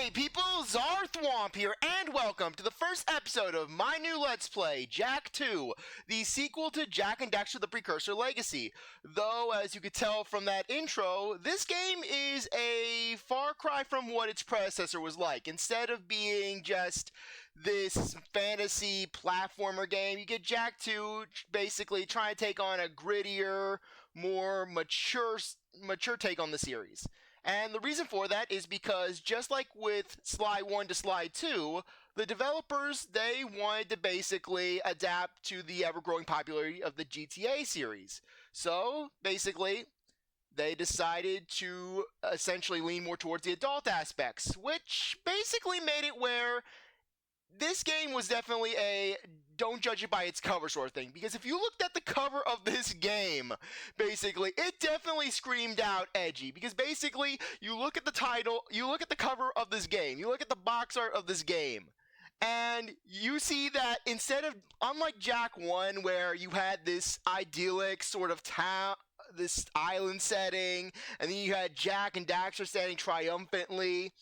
Hey people, CzarThwomp here, and welcome to the first episode of my new Let's Play, Jak 2, the sequel to Jak and Daxter the Precursor Legacy. Though, as you could tell from that intro, this game is a far cry from what its predecessor was like. Instead of being just this fantasy platformer game, you get Jak 2 basically trying to take on a grittier, more mature take on the series. And the reason for that is because, just like with Sly 1 to Sly 2, the developers, they wanted to basically adapt to the ever-growing popularity of the GTA series. So, basically, they decided to essentially lean more towards the adult aspects, which basically made it where this game was definitely a don't judge it by its cover sort of thing, because if you looked at the cover of this game, basically, it definitely screamed out edgy, because basically, you look at the title, you look at the cover of this game, you look at the box art of this game, and you see that instead of, unlike Jak 1, where you had this idyllic sort of town, this island setting, and then you had Jak and Daxter standing triumphantly,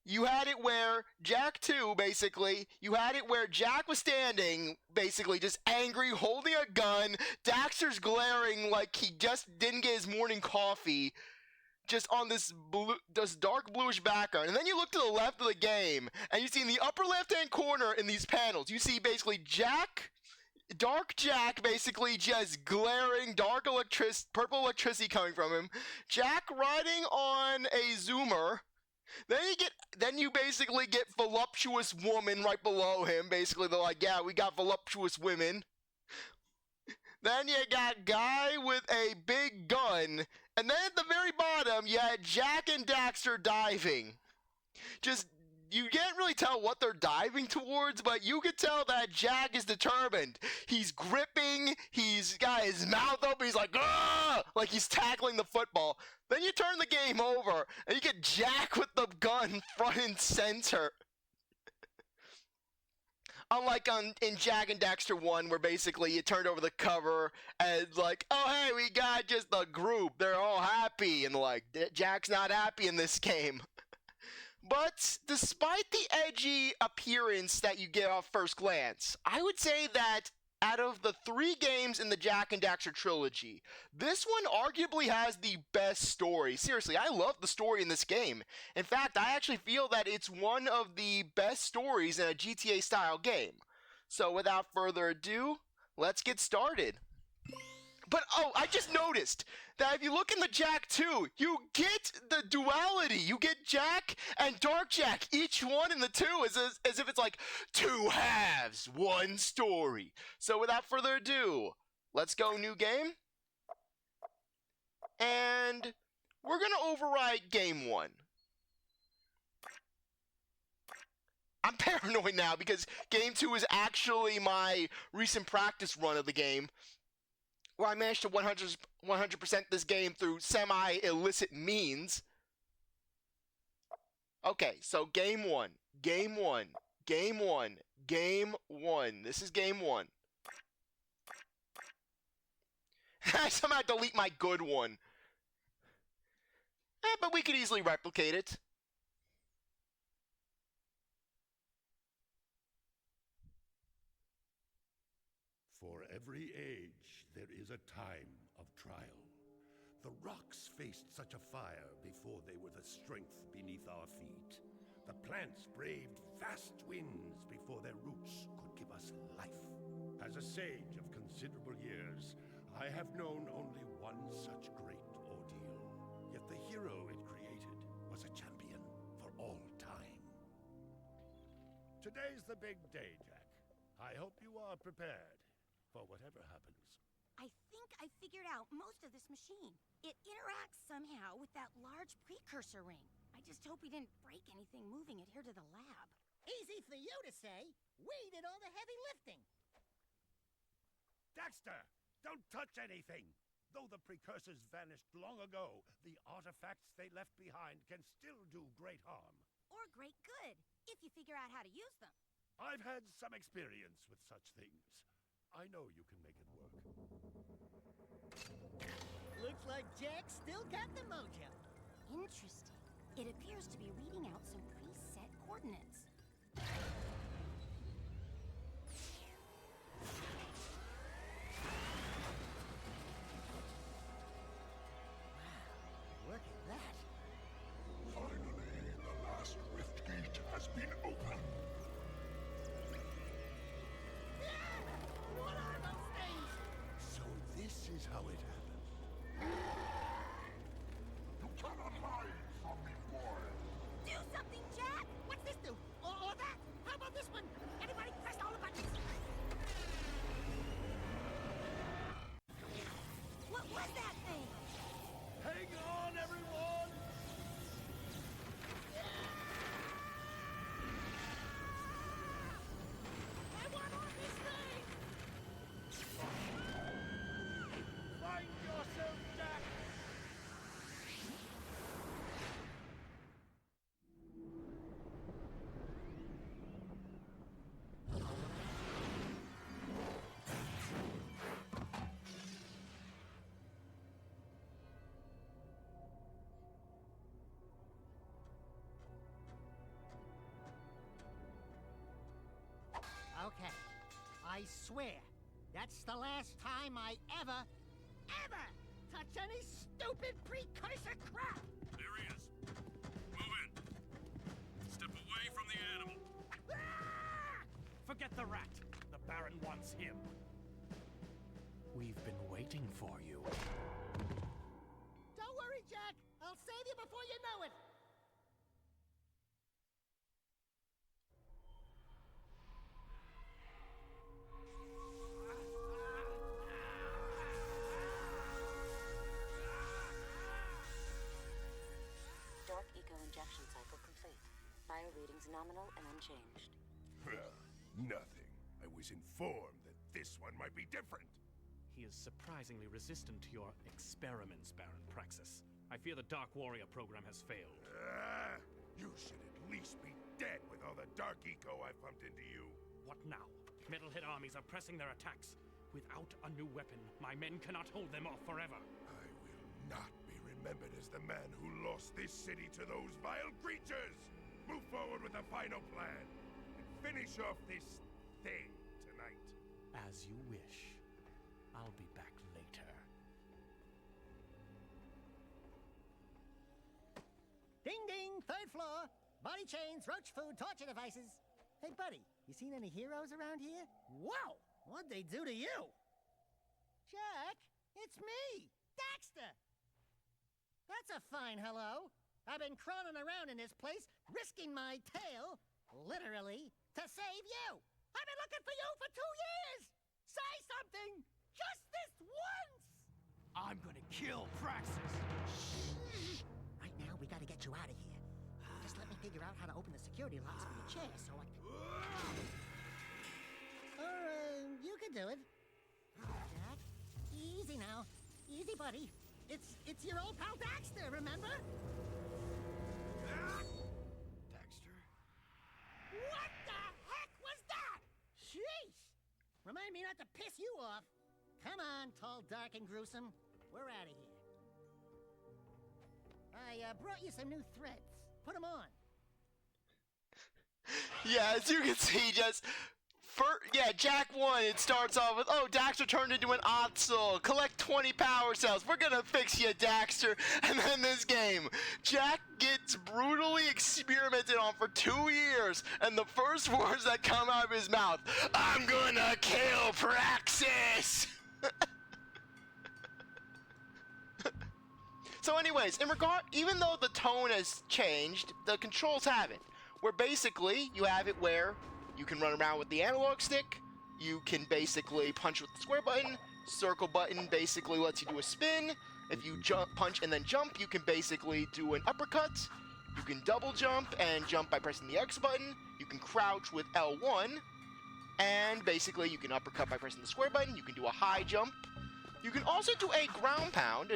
you had it where Jak 2, basically, you had it where Jak was standing, basically, just angry, holding a gun, Daxter's glaring like he just didn't get his morning coffee, just on this dark bluish background. And then you look to the left of the game, and you see in the upper left-hand corner in these panels, you see basically Dark Jak, basically just glaring, purple electricity coming from him, Jak riding on a Zoomer. Then you basically get voluptuous woman right below him. Basically, they're like, yeah, we got voluptuous women. Then you got guy with a big gun. And then at the very bottom, you had Jak and Daxter diving. Just, you can't really tell what they're diving towards, but you could tell that Jak is determined. He's gripping, he's got his mouth open, he's like, "Ugh!" Like he's tackling the football. Then you turn the game over, and you get Jak with the gun front and center. Unlike in Jak and Daxter 1, where basically you turned over the cover and like, oh hey, we got just the group, they're all happy, and like, Jak's not happy in this game. But despite the edgy appearance that you get off first glance, I would say that out of the 3 games in the Jak and Daxter trilogy, this one arguably has the best story. Seriously, I love the story in this game. In fact, I actually feel that it's one of the best stories in a GTA-style game. So without further ado, let's get started. But, oh, I just noticed that if you look in the Jak 2, you get the duality. You get Jak and Dark Jak, each one in the 2, as if it's like 2 halves, 1 story. So without further ado, let's go new game. And we're going to override game 1. I'm paranoid now because game 2 is actually my recent practice run of the game, where I managed to 100% this game through semi-illicit means. Okay, so game 1. Game 1. Game 1. Game 1. This is game 1. I somehow delete my good one. But we could easily replicate it. For every age, there is a time of trial. The rocks faced such a fire before they were the strength beneath our feet. The plants braved vast winds before their roots could give us life. As a sage of considerable years, I have known only one such great ordeal. Yet the hero it created was a champion for all time. Today's the big day, Jak. I hope you are prepared for whatever happens. I think I figured out most of this machine. It interacts somehow with that large precursor ring. I just hope we didn't break anything moving it here to the lab. Easy for you to say. We did all the heavy lifting. Daxter, don't touch anything! Though the precursors vanished long ago, the artifacts they left behind can still do great harm. Or great good, if you figure out how to use them. I've had some experience with such things. I know you can make it work. Looks like Jak still got the mojo. Interesting. It appears to be reading out some preset coordinates. Look at that. Finally, the last rift gate has been opened. What are those things? So this is how it happened. You cannot hide from me, boy. Do something, Jack! What's this do? Or that? How about this one? Anybody press all the buttons? What was that thing? Hang on, everyone! I want on this thing! Find yourself, Jack! Okay. I swear, that's the last time I ever touch any stupid precursor crap! There he is. Move in. Step away from the animal. Ah! Forget the rat. The Baron wants him. We've been waiting for you. Don't worry, Jack. I'll save you before you know it. Dark eco injection cycle complete. Bio readings nominal and unchanged. Nothing. I was informed that this one might be different. He is surprisingly resistant to your experiments, Baron Praxis. I fear the Dark Warrior program has failed. You should at least be dead with all the dark eco I pumped into you. What now? Metalhead armies are pressing their attacks. Without a new weapon, my men cannot hold them off forever. I will not be remembered as the man who lost this city to those vile creatures. Move forward with the final plan and finish off this thing tonight. As you wish. I'll be back later. Ding ding, third floor. Body chains, roach food, torture devices. Hey, buddy, you seen any heroes around here? Whoa! What'd they do to you? Jack, it's me, Daxter. That's a fine hello. I've been crawling around in this place, risking my tail, literally, to save you. I've been looking for you for 2 years. Say something, just this once. I'm gonna kill Praxis! Right now, we gotta get you out of here. Just let me figure out how to open the security locks on the chair so I can... you can do it. Jack, easy now. Easy, buddy. It's your old pal Daxter, remember? Daxter? What the heck was that? Sheesh! Remind me not to piss you off. Come on, tall, dark, and gruesome. We're out of here. I brought you some new threads. Put them on. Yeah, as you can see, Jack 1, it starts off with, oh, Daxter turned into an ottsel. Collect 20 power cells. We're gonna fix you, Daxter. And then this game, Jack gets brutally experimented on for 2 years, and the first words that come out of his mouth, I'm gonna kill Praxis! So anyways, even though the tone has changed, the controls haven't. Where basically, you have it where you can run around with the analog stick, you can basically punch with the square button, circle button basically lets you do a spin, if you punch and then jump, you can basically do an uppercut, you can double jump and jump by pressing the X button, you can crouch with L1, and basically you can uppercut by pressing the square button, you can do a high jump, you can also do a ground pound,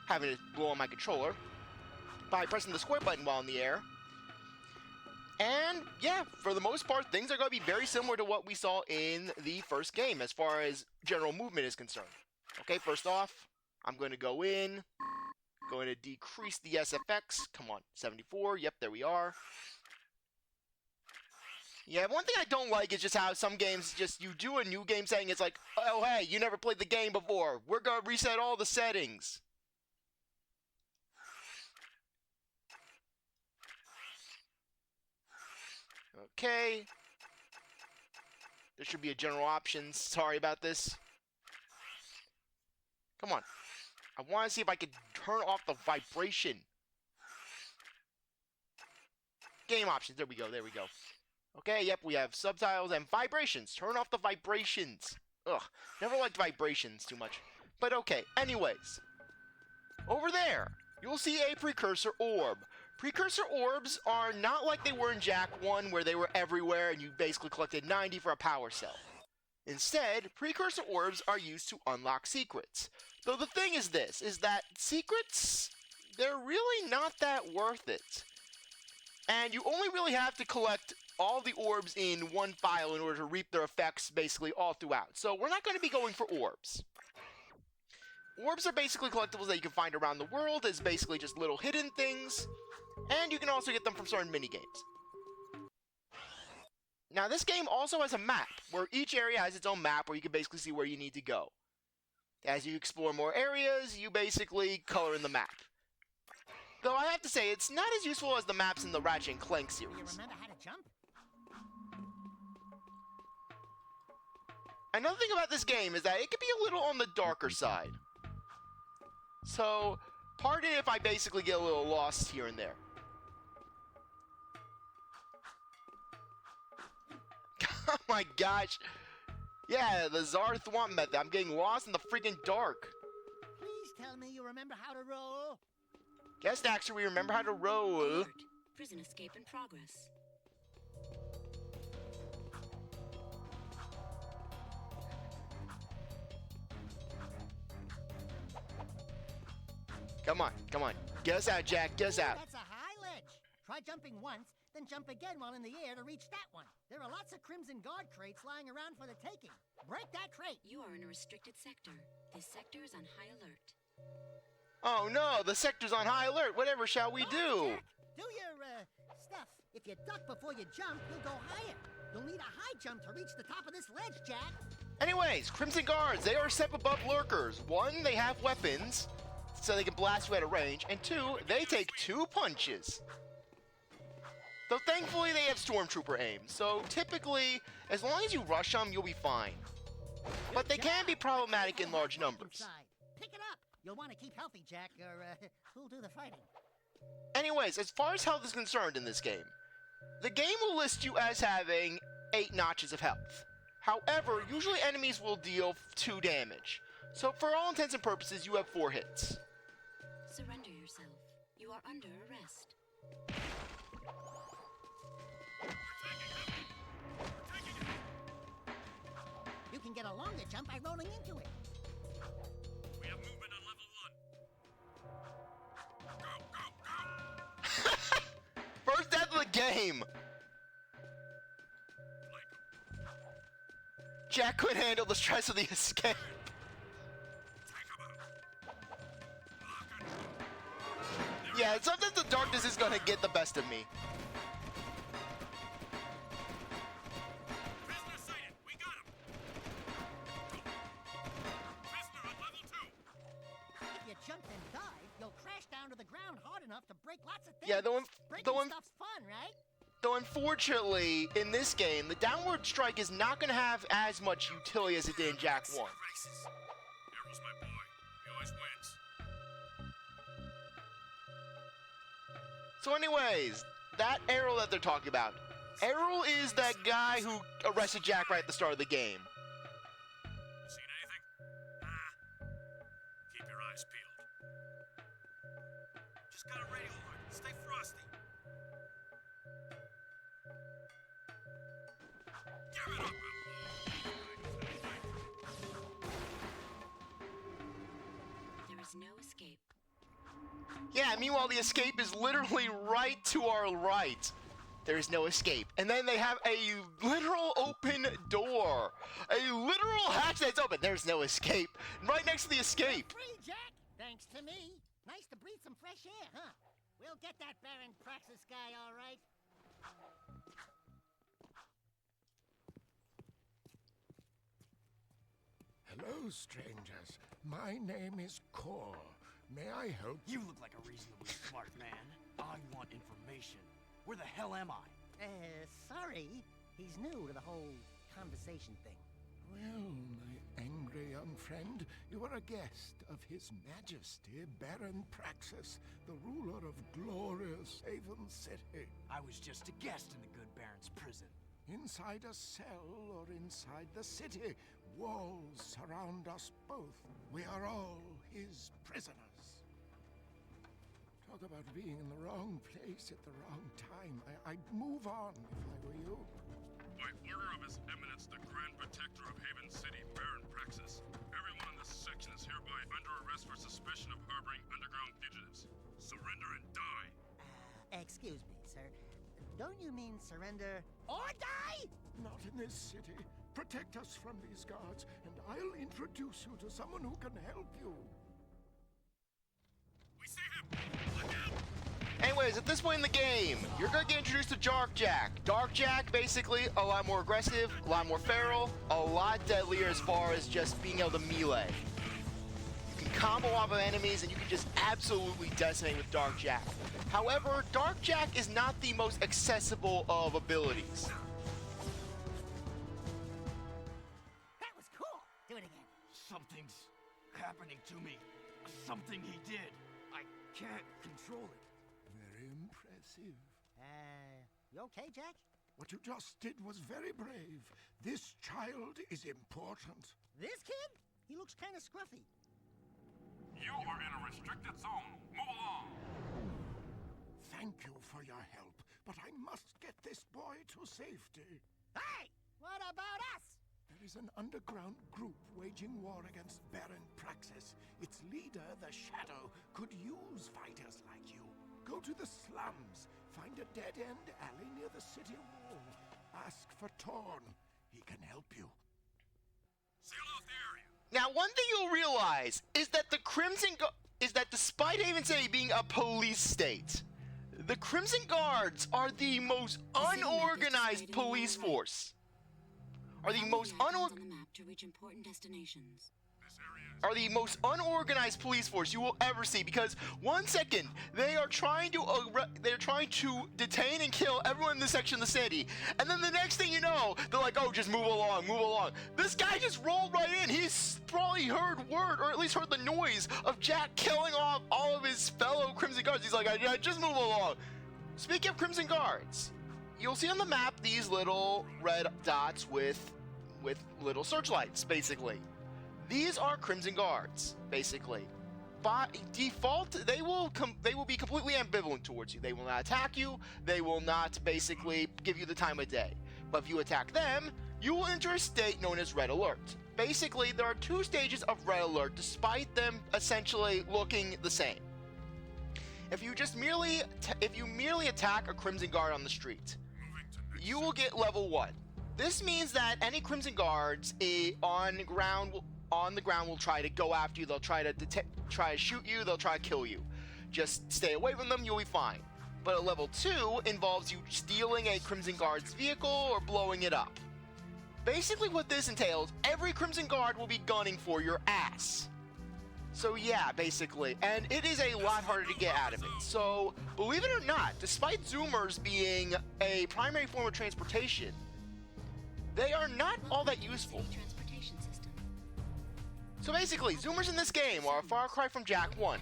having it blow on my controller, by pressing the square button while in the air. And yeah, for the most part, things are going to be very similar to what we saw in the first game as far as general movement is concerned. Okay, first off, I'm going to go in, Going to decrease the SFX. Come on, 74. Yep, there we are. Yeah, one thing I don't like is just how some games just, you do a new game setting, it's like, oh hey, you never played the game before. We're gonna reset all the settings. Okay. There should be a general options. Sorry about this. Come on. I want to see if I can turn off the vibration. Game options. There we go. There we go. Okay, yep, we have subtitles and vibrations. Turn off the vibrations. Ugh, never liked vibrations too much. But okay, anyways. Over there, you'll see a Precursor orb. Precursor orbs are not like they were in Jak 1, where they were everywhere and you basically collected 90 for a power cell. Instead, Precursor orbs are used to unlock secrets. Though the thing is this, is that secrets, they're really not that worth it. And you only really have to collect all the orbs in one file in order to reap their effects basically all throughout. So we're not going to be going for orbs. Orbs are basically collectibles that you can find around the world as basically just little hidden things. And you can also get them from certain minigames. Now this game also has a map, where each area has its own map where you can basically see where you need to go. As you explore more areas, you basically color in the map. Though I have to say, it's not as useful as the maps in the Ratchet and Clank series. Do you remember how to jump? Another thing about this game is that it can be a little on the darker side. So, pardon if I basically get a little lost here and there. Oh my gosh. Yeah, the CzarThwomp method. I'm getting lost in the freaking dark. Please tell me you remember how to roll. Guess, Daxter, we remember how to roll. Alert. Prison escape in progress. Come on, come on. Get us out, Jak. Get us out. That's a high ledge. Try jumping once, then jump again while in the air to reach that one. There are lots of Crimson Guard crates lying around for the taking. Break that crate. You are in a restricted sector. This sector is on high alert. Oh no, the sector's on high alert. Whatever shall we do? Jack, do your, stuff. If you duck before you jump, you'll go higher. You'll need a high jump to reach the top of this ledge, Jak. Anyways, Crimson Guards, they are a step above lurkers. One, they have weapons, so they can blast you at a range, and two, they take 2 punches. Though thankfully they have Stormtrooper aim, so typically, as long as you rush them, you'll be fine. But they can be problematic in large numbers. Inside. Pick it up. You'll want to keep healthy, Jak, or who'll do the fighting? Anyways, as far as health is concerned in this game, the game will list you as having 8 notches of health. However, usually enemies will deal 2 damage. So for all intents and purposes, you have 4 hits. Surrender yourself. You are under arrest. You can get a longer jump by rolling into it. We have movement on level 1. Go, go, go! First death of the game! Jak couldn't handle the stress of the escape. Yeah, sometimes the darkness is gonna get the best of me. Prisoner sighted. We got him. Prisoner on level 2. If you jump and dive, you'll crash down to the ground hard enough to break lots of things. Yeah, Breaking though stuff's fun, right? Though unfortunately, in this game, the downward strike is not gonna have as much utility as it did in Jak 1. Races. Errol's my boy. He always wins. So anyways, that Errol that they're talking about. Errol is that guy who arrested Jak right at the start of the game. Seen anything? Keep your eyes peeled. Just got a radio alert. Stay frosty. Give it up, There is no escape. Yeah, meanwhile the escape is literally right to our right. There is no escape. And then they have a literal open door. A literal hatch that's open. There's no escape. Right next to the escape. Free, Jak. Thanks to me. Nice to breathe some fresh air, huh? We'll get that Baron Praxis guy, all right. Hello, strangers. My name is Core. May I help? You look like a reasonably smart man. I want information. Where the hell am I? Sorry. He's new to the whole conversation thing. Well, my angry young friend, you are a guest of His Majesty Baron Praxis, the ruler of glorious Haven City. I was just a guest in the good Baron's prison. Inside a cell or inside the city, walls surround us both. We are all his prisoners. Talk about being in the wrong place at the wrong time. I'd move on if I were you. By order of His Eminence, the Grand Protector of Haven City, Baron Praxis, everyone in this section is hereby under arrest for suspicion of harboring underground fugitives. Surrender and die! Excuse me, sir. Don't you mean surrender or die? Not in this city. Protect us from these guards, and I'll introduce you to someone who can help you. We see him! Look out! Anyways, at this point in the game, you're gonna get introduced to Dark Jak. Dark Jak, basically, a lot more aggressive, a lot more feral, a lot deadlier as far as just being able to melee. You can combo off of enemies, and you can just absolutely decimate with Dark Jak. However, Dark Jak is not the most accessible of abilities. That was cool. Do it again. Something's happening to me. Something he did. I can't control it. Very impressive. You okay, Jak? What you just did was very brave. This child is important. This kid? He looks kind of scruffy. You are in a restricted zone. Move along! Thank you for your help, but I must get this boy to safety. Hey! What about us? There is an underground group waging war against Baron Praxis. Its leader, the Shadow, could use fighters like you. Go to the slums, find a dead-end alley near the city wall. Ask for Torn. He can help you. Seal off the area! Now, one thing you'll realize is that despite Haven City being a police state, the Crimson Guards are the most unorganized police force. Are the most unorganized to reach important destinations. the most unorganized police force you will ever see, because 1 second they are trying to detain and kill everyone in this section of the city, and then the next thing you know, they're like, oh, just move along. This guy just rolled right in. He's probably heard word, or at least heard the noise of Jak killing off all of his fellow Crimson Guards. He's like, I just move along. Speaking of Crimson Guards, you'll see on the map these little red dots with little searchlights, basically. These are Crimson Guards, basically. By default, they will be completely ambivalent towards you. They will not attack you. They will not basically give you the time of day. But if you attack them, you will enter a state known as Red Alert. Basically, there are two stages of Red Alert, despite them essentially looking the same. If you merely attack a Crimson Guard on the street, you will get level 1. This means that any Crimson Guards on the ground will try to go after you. They'll try to shoot you. They'll try to kill you. Just stay away from them. You'll be fine. But a level 2 involves you stealing a Crimson Guard's vehicle or blowing it up. Basically, what this entails, every Crimson Guard will be gunning for your ass. So yeah, basically, and it is a lot harder to get out of it. So, believe it or not, despite Zoomers being a primary form of transportation, they are not all that useful. So basically, Zoomers in this game are a far cry from Jak 1.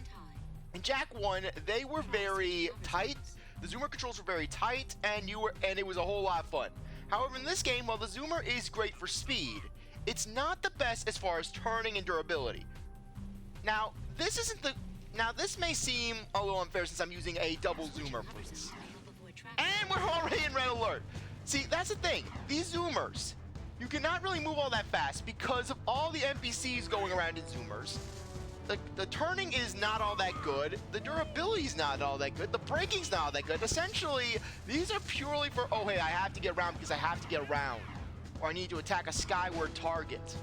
In Jak 1, they were very tight, the Zoomer controls were very tight, and it was a whole lot of fun. However, in this game, while the Zoomer is great for speed, it's not the best as far as turning and durability. Now, this may seem a little unfair since I'm using a double Zoomer, please. And we're already in Red Alert. See, that's the thing. These Zoomers, you cannot really move all that fast because of all the NPCs going around in Zoomers. The turning is not all that good. The durability is not all that good. The braking's not all that good. Essentially, these are purely for, oh, hey, I have to get around because I have to get around. Or I need to attack a skyward target.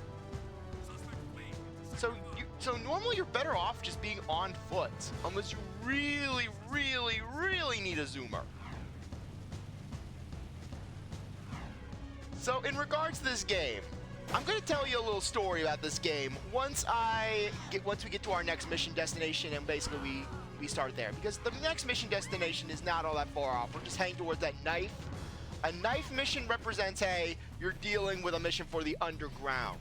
So normally you're better off just being on foot, unless you really, really, really need a zoomer. So in regards to this game, I'm going to tell you a little story about this game once we get to our next mission destination, and basically we start there. Because the next mission destination is not all that far off. We're just heading towards that knife. A knife mission represents, hey, you're dealing with a mission for the underground.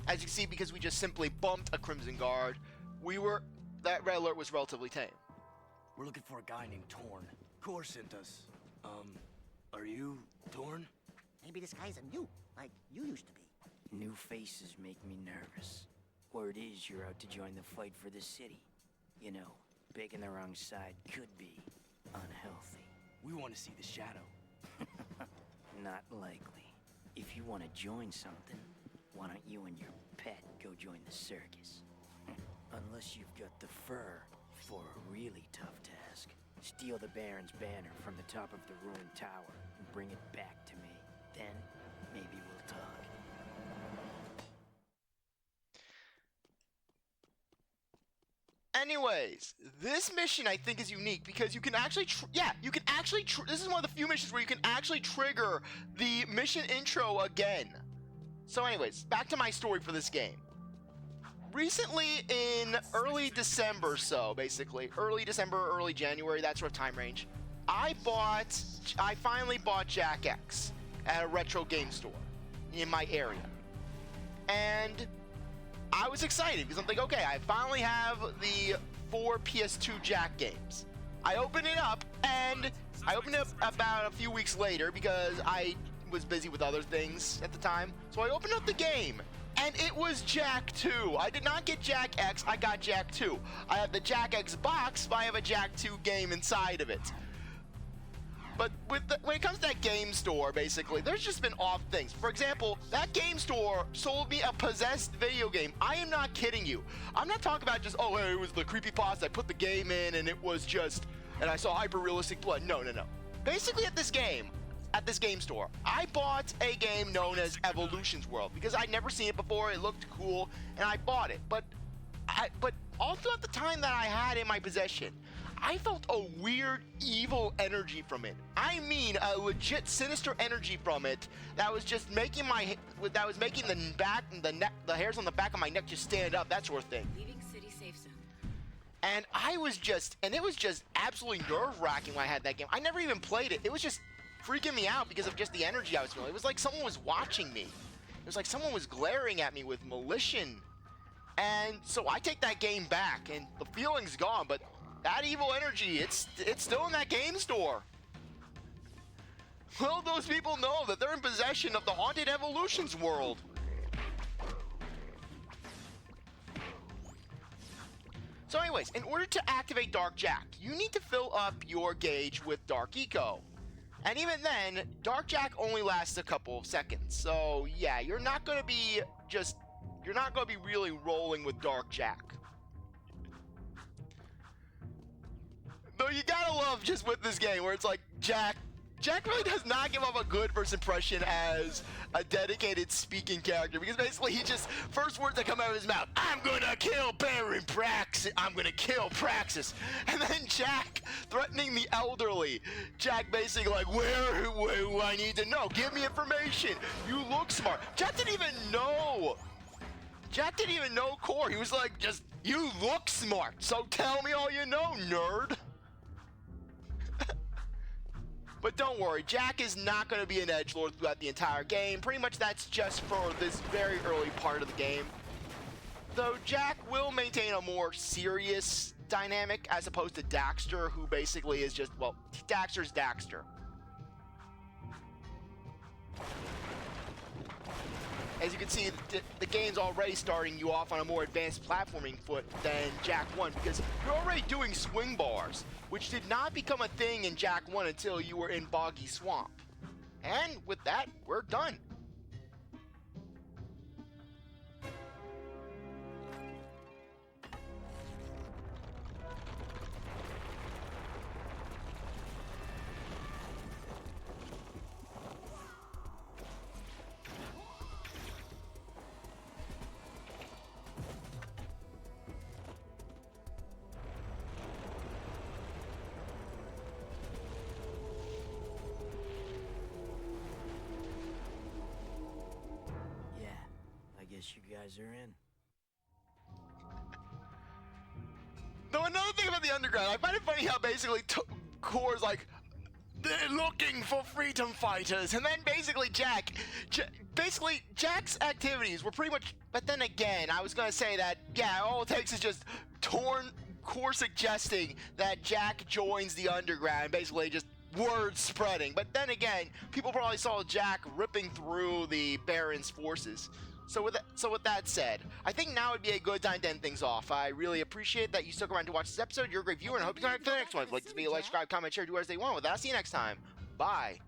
As you can see, because we just simply bumped a Crimson Guard, that red alert was relatively tame. We're looking for a guy named Torn. Core sent us. Are you Torn? Maybe this guy's a new, like you used to be. New faces make me nervous. Word is you're out to join the fight for the city. You know, picking the wrong side could be unhealthy. We want to see the Shadow. Not likely. If you want to join something, why don't you and your pet go join the circus? Unless you've got the fur for a really tough task. Steal the Baron's banner from the top of the ruined tower and bring it back to me. Then, maybe we'll talk. Anyways, this mission I think is unique because you can actually, this is one of the few missions where you can actually trigger the mission intro again. So anyways, back to my story for this game. Recently, in early December, early December, early January, that sort of time range, I finally bought Jak X at a retro game store in my area. And I was excited because I'm like, okay, I finally have the 4 PS2 Jak games. I opened it up, and I opened it up about a few weeks later because I was busy with other things at the time. So I opened up the game, and it was Jak 2. I did not get Jak X, I got Jak 2. I have the Jak X box, but I have a Jak 2 game inside of it. But when it comes to that game store, basically, there's just been off things. For example, that game store sold me a possessed video game. I am not kidding you. I'm not talking about just, oh, hey, it was the creepypasta, I put the game in, and it was just, and I saw hyper-realistic blood. No. Basically, at this game store, I bought a game known as Evolution's World because I'd never seen it before. It looked cool, and I bought it. But all throughout the time that I had it in my possession, I felt a weird, evil energy from it. I mean, a legit sinister energy from it that was just making the hairs on the back of my neck just stand up, that sort of thing. Leaving city safe zone. And it was just absolutely nerve-wracking when I had that game. I never even played it. It was just freaking me out because of just the energy I was feeling. It was like someone was watching me. It was like someone was glaring at me with malicious. And so I take that game back, and the feeling's gone, but that evil energy, it's still in that game store. Well, those people know that they're in possession of the haunted Evolution's world. So anyways, in order to activate Dark Jak, you need to fill up your gauge with Dark Eco. And even then, Dark Jak only lasts a couple of seconds. So yeah, you're not going to be really rolling with Dark Jak. Though you gotta love just with this game where it's like Jak really does not give up a good first impression as a dedicated speaking character, because basically he just, first words that come out of his mouth, I'm gonna kill Baron Praxis, I'm gonna kill Praxis, and then Jak threatening the elderly. Jak basically like, where do I need to know? Give me information. You look smart. Jak didn't even know Core. He was like, just, you look smart, so tell me all you know, nerd. But don't worry, Jak is not going to be an edgelord throughout the entire game. Pretty much that's just for this very early part of the game. Though Jak will maintain a more serious dynamic as opposed to Daxter, who basically is just, well, Daxter's Daxter. As you can see, the game's already starting you off on a more advanced platforming foot than Jak 1, because you're already doing swing bars, which did not become a thing in Jak 1 until you were in Boggy Swamp. And with that, we're done. guess you guys are in. Though another thing about the underground, I find it funny how basically Core's like, they're looking for freedom fighters, and then basically Jack's activities were pretty much, but then again, I was gonna say that, yeah, all it takes is just Core suggesting that Jack joins the underground, basically just word spreading, but then again, people probably saw Jack ripping through the Baron's forces. So with that said, I think now would be a good time to end things off. I really appreciate that you stuck around to watch this episode. You're a great viewer, and I hope you come back for the next one. If you'd like this video, like, subscribe, comment, share, do whatever you want with that. I'll see you next time. Bye.